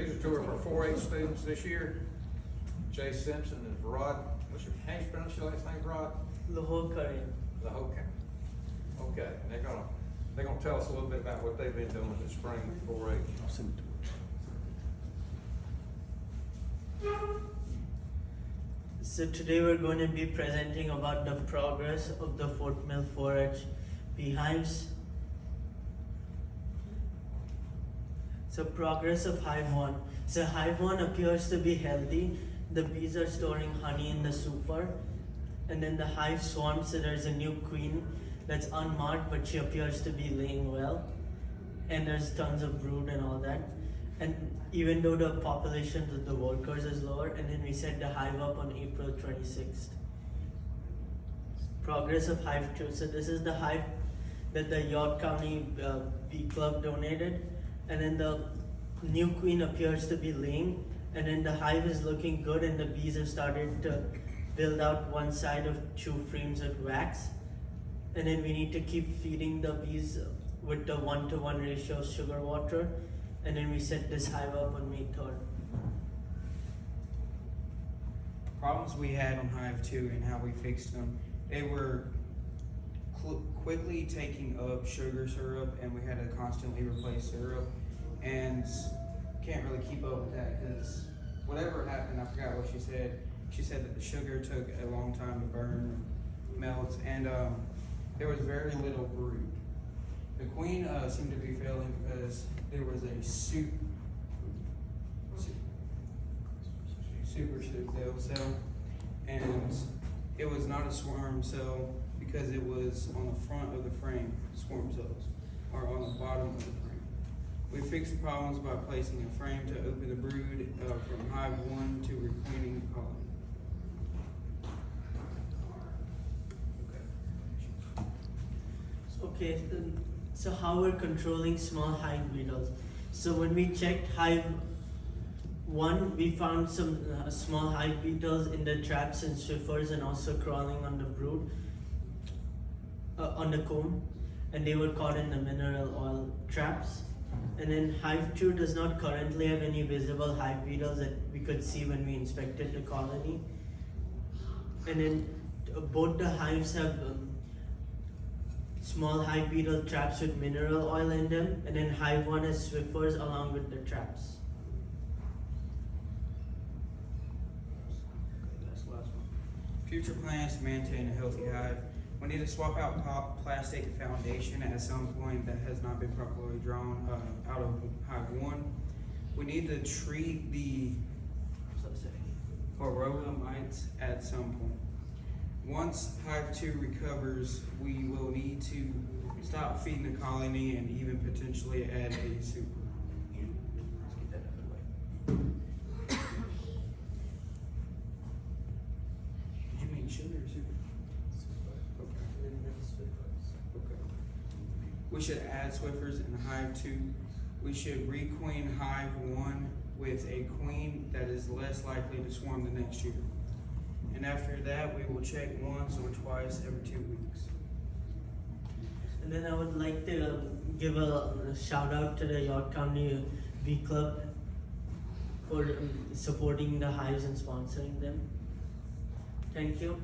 These are two of our 4-H students this year. Jay Simpson and Rod, how you pronounce your last name, Rod? Lohokare. Okay. Okay, and they're gonna tell us a little bit about what they've been doing this spring with 4-H. So today we're going to be presenting about the progress of the Fort Mill 4-H beehives. So progress of Hive 1. So Hive 1 appears to be healthy. The bees are storing honey in the super. And then the hive swarms, so there's a new queen that's unmarked, but she appears to be laying well. And there's tons of brood and all that. And even though the population of the workers is lower, and then we set the hive up on April 26th. Progress of Hive 2. So this is the hive that the York County Bee Club donated. And then the new queen appears to be laying. And then the hive is looking good, and the bees have started to build out one side of 2 frames of wax. And then we need to keep feeding the bees with the 1-to-1 ratio of sugar water. And then we set this hive up on May 3rd. Problems we had on Hive 2 and how we fixed them. They were quickly taking up sugar syrup, and we had to constantly replace syrup. And can't really keep up with that because whatever happened, I forgot what she said. She said that the sugar took a long time to burn, melt, and there was very little brood. The queen seemed to be failing because there was a super cell, and it was not a swarm cell because it was on the front of the frame. Swarm cells are on the bottom of the frame. We fixed the problems by placing a frame to open the brood from Hive 1 to requeening the colony. Okay, so how we're controlling small hive beetles. So when we checked Hive 1, we found some small hive beetles in the traps and swiffers, and also crawling on the brood, on the comb, and they were caught in the mineral oil traps. And then Hive 2 does not currently have any visible hive beetles that we could see when we inspected the colony. And then both the hives have small hive beetle traps with mineral oil in them, and then Hive 1 has swiffers along with the traps. That's the last one. Future plans to maintain a healthy hive. We need to swap out plastic foundation at some point that has not been properly drawn out of Hive 1. We need to treat the varroa mites at some point. Once Hive 2 recovers, we will need to stop feeding the colony and even potentially add a super. Let's get that out of the way. Did you mean sugar or super? Okay. We should add Swiffers in Hive 2. We should requeen Hive 1 with a queen that is less likely to swarm the next year. And after that, we will check once or twice every 2 weeks. And then I would like to give a shout out to the York County Bee Club for supporting the hives and sponsoring them. Thank you.